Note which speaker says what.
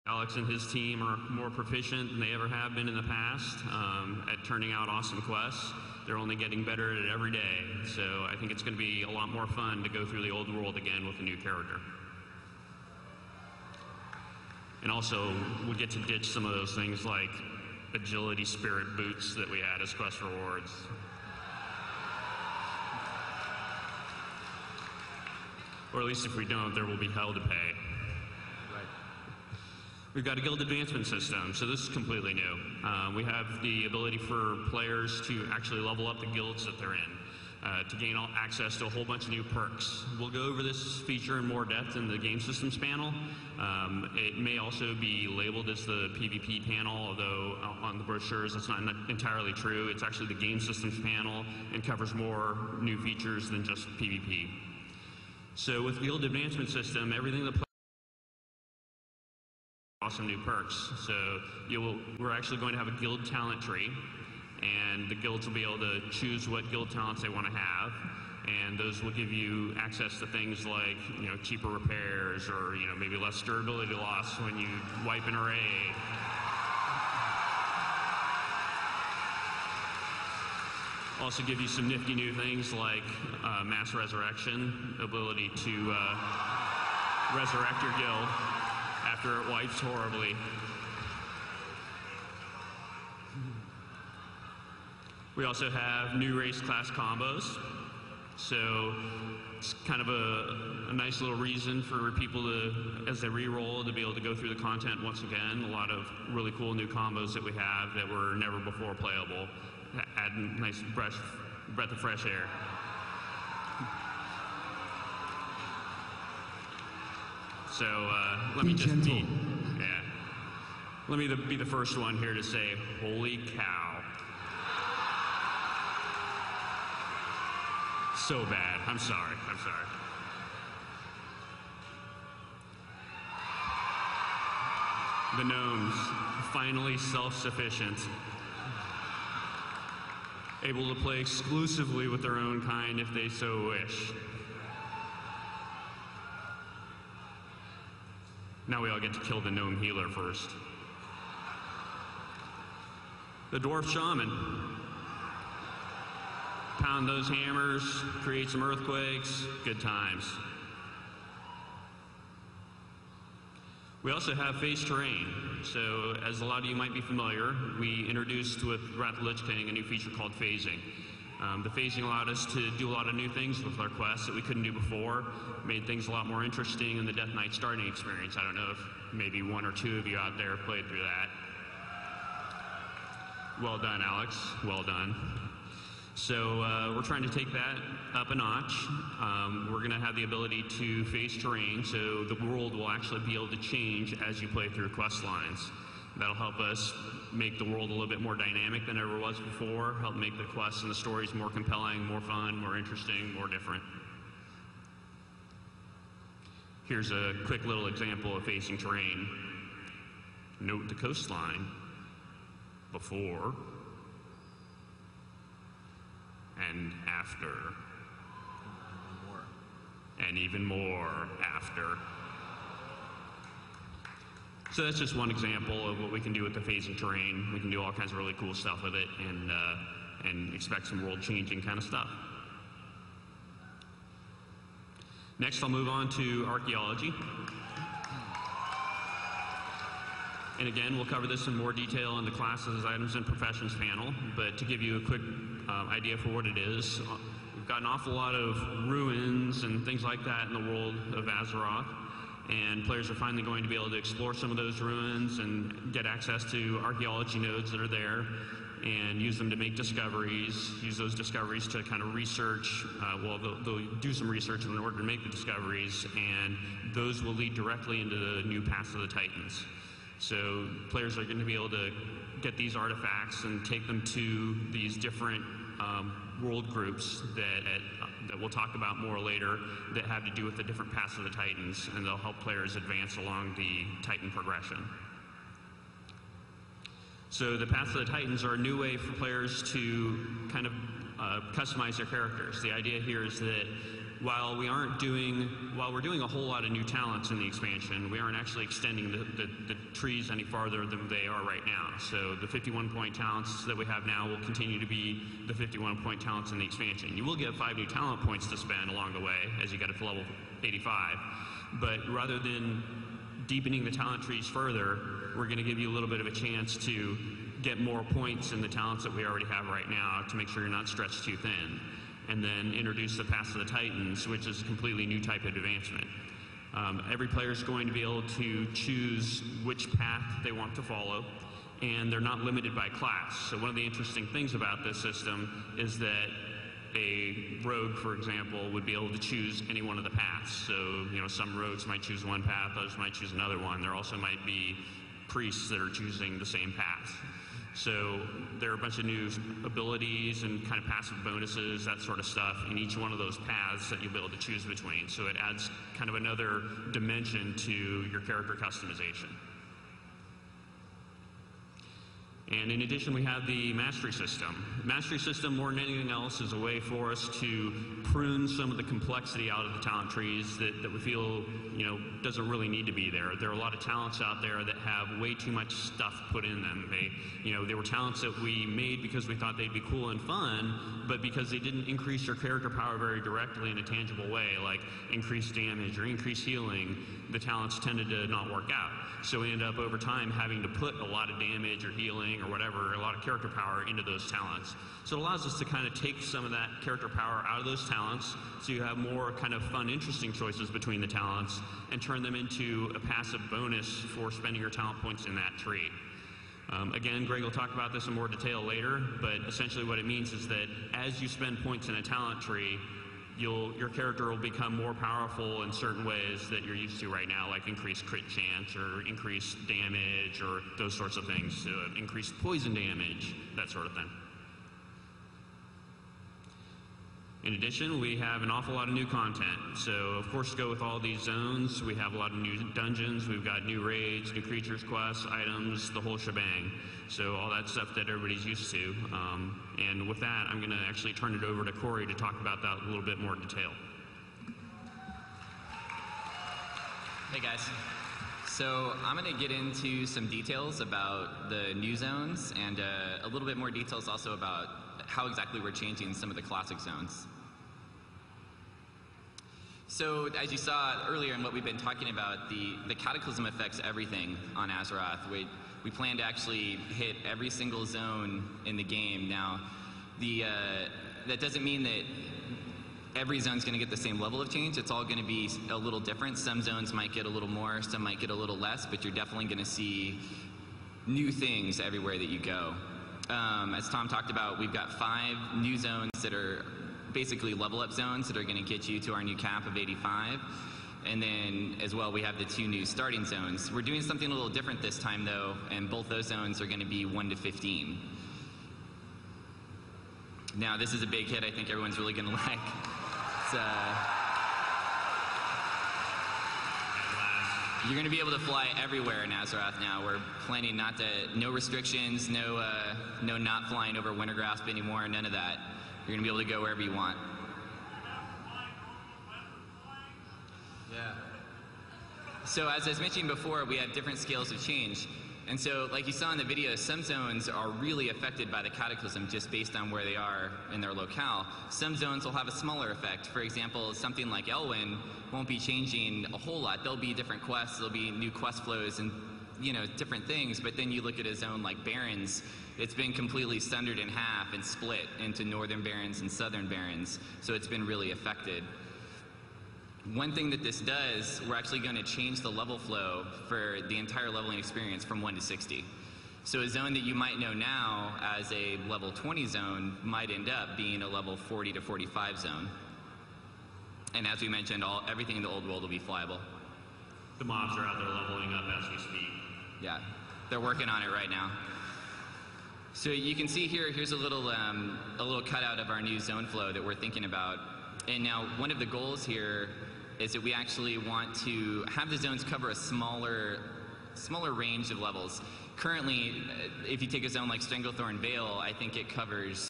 Speaker 1: Alex and his team are more proficient than they ever have been in the past at turning out awesome quests. They're only getting better at it every day. So I think it's going to be a lot more fun to go through the old world again with a new character. And also, we get to ditch some of those things like agility spirit boots that we had as quest rewards. Or at least if we don't, there will be hell to pay. We've got a guild advancement system, so this is completely new. We have the ability for players to actually level up the guilds that they're in, to gain access to a whole bunch of new perks. We'll go over this feature in more depth in the game systems panel. It may also be labeled as the PvP panel, although on the brochures that's not entirely true. It's actually the game systems panel and covers more new features than just PvP. So with the guild advancement system, everything that awesome new perks. So we're actually going to have a guild talent tree, and the guilds will be able to choose what guild talents they want to have, and those will give you access to things like cheaper repairs, or maybe less durability loss when you wipe an array. Also give you some nifty new things like mass resurrection, ability to resurrect your guild after it wipes horribly. We also have new race class combos. So it's kind of a nice little reason for people to, as they re-roll, to be able to go through the content once again. A lot of really cool new combos that we have that were never before playable. Add a nice breath of fresh air. So let me just be the first one here to say, holy cow. So bad. I'm sorry. The gnomes, finally self-sufficient. Able to play exclusively with their own kind if they so wish. Now we all get to kill the gnome healer first. The dwarf shaman. Pound those hammers, create some earthquakes, good times. We also have phase terrain. So as a lot of you might be familiar, we introduced with Wrath of the Lich King a new feature called phasing. The phasing allowed us to do a lot of new things with our quests that we couldn't do before, made things a lot more interesting in the Death Knight starting experience. I don't know if maybe one or two of you out there played through that. Well done, Alex. Well done. So we're trying to take that up a notch. We're going to have the ability to phase terrain, so the world will actually be able to change as you play through quest lines. That'll help us make the world a little bit more dynamic than it ever was before, help make the quests and the stories more compelling, more fun, more interesting, more different. Here's a quick little example of phasing terrain. Note the coastline before and after, and even more after. So that's just one example of what we can do with the phasing terrain. We can do all kinds of really cool stuff with it, and expect some world-changing kind of stuff. Next, I'll move on to archaeology. And again, we'll cover this in more detail in the classes, items, and professions panel, but to give you a quick idea for what it is, we've got an awful lot of ruins and things like that in the world of Azeroth, and players are finally going to be able to explore some of those ruins and get access to archaeology nodes that are there and use them to make discoveries, use those discoveries to kind of research, they'll do some research in order to make the discoveries, and those will lead directly into the new Paths of the Titans. So players are going to be able to get these artifacts and take them to these different world groups that we'll talk about more later that have to do with the different Paths of the Titans, and they'll help players advance along the Titan progression. So the Paths of the Titans are a new way for players to kind of customize their characters. The idea here is that while we're doing a whole lot of new talents in the expansion, we aren't actually extending the trees any farther than they are right now. So the 51-point talents that we have now will continue to be the 51-point talents in the expansion. You will get 5 new talent points to spend along the way as you get to level 85. But rather than deepening the talent trees further, we're going to give you a little bit of a chance to get more points in the talents that we already have right now to make sure you're not stretched too thin. And then introduce the Pass of the Titans, which is a completely new type of advancement. Every player is going to be able to choose which path they want to follow, and they're not limited by class. So one of the interesting things about this system is that a rogue, for example, would be able to choose any one of the paths. So, some rogues might choose one path, others might choose another one. There also might be priests that are choosing the same path. So there are a bunch of new abilities and kind of passive bonuses, that sort of stuff, in each one of those paths that you'll be able to choose between. So it adds kind of another dimension to your character customization. And in addition, we have the Mastery System. Mastery System, more than anything else, is a way for us to prune some of the complexity out of the talent trees that we feel, doesn't really need to be there. There are a lot of talents out there that have way too much stuff put in them. They were talents that we made because we thought they'd be cool and fun, but because they didn't increase your character power very directly in a tangible way, like increased damage or increased healing, the talents tended to not work out. So we end up over time having to put a lot of damage or healing or whatever, a lot of character power into those talents. So it allows us to kind of take some of that character power out of those talents so you have more kind of fun, interesting choices between the talents and turn them into a passive bonus for spending your talent points in that tree. Again, Greg will talk about this in more detail later, but essentially what it means is that as you spend points in a talent tree, your character will become more powerful in certain ways that you're used to right now, like increased crit chance or increased damage or those sorts of things, increased poison damage, that sort of thing. In addition, we have an awful lot of new content. So, of course, to go with all these zones, we have a lot of new dungeons, we've got new raids, new creatures, quests, items, the whole shebang. So all that stuff that everybody's used to. And with that, I'm going to actually turn it over to Corey to talk about that a little bit more detail.
Speaker 2: Hey guys. So I'm going to get into some details about the new zones and a little bit more details also about how exactly we're changing some of the classic zones. So as you saw earlier in what we've been talking about, the Cataclysm affects everything on Azeroth. We plan to actually hit every single zone in the game. Now, that doesn't mean that every zone's going to get the same level of change. It's all going to be a little different. Some zones might get a little more, some might get a little less, but you're definitely going to see new things everywhere that you go. As Tom talked about, we've got 5 new zones that are basically level up zones that are going to get you to our new cap of 85. And then as well, we have the 2 new starting zones. We're doing something a little different this time though, and both those zones are going to be 1 to 15. Now this is a big hit I think everyone's really going to like. You're going to be able to fly everywhere in Azeroth now. We're planning no restrictions, no not flying over Wintergrasp anymore, none of that. You're going to be able to go wherever you want. Yeah. So as I was mentioning before, we have different scales of change. And so, like you saw in the video, some zones are really affected by the Cataclysm just based on where they are in their locale. Some zones will have a smaller effect. For example, something like Elwyn won't be changing a whole lot. There'll be different quests, there'll be new quest flows and different things, but then you look at a zone like Barrens, it's been completely sundered in half and split into northern Barrens and southern Barrens, so it's been really affected. One thing that this does, we're actually going to change the level flow for the entire leveling experience from 1 to 60. So a zone that you might know now as a level 20 zone might end up being a level 40 to 45 zone. And as we mentioned, everything in the old world will be flyable.
Speaker 1: The mobs are out there leveling up as we speak.
Speaker 2: Yeah, they're working on it right now. So you can see here's a little cutout of our new zone flow that we're thinking about. And now one of the goals here is that we actually want to have the zones cover a smaller range of levels. Currently, if you take a zone like Stranglethorn Vale, I think it covers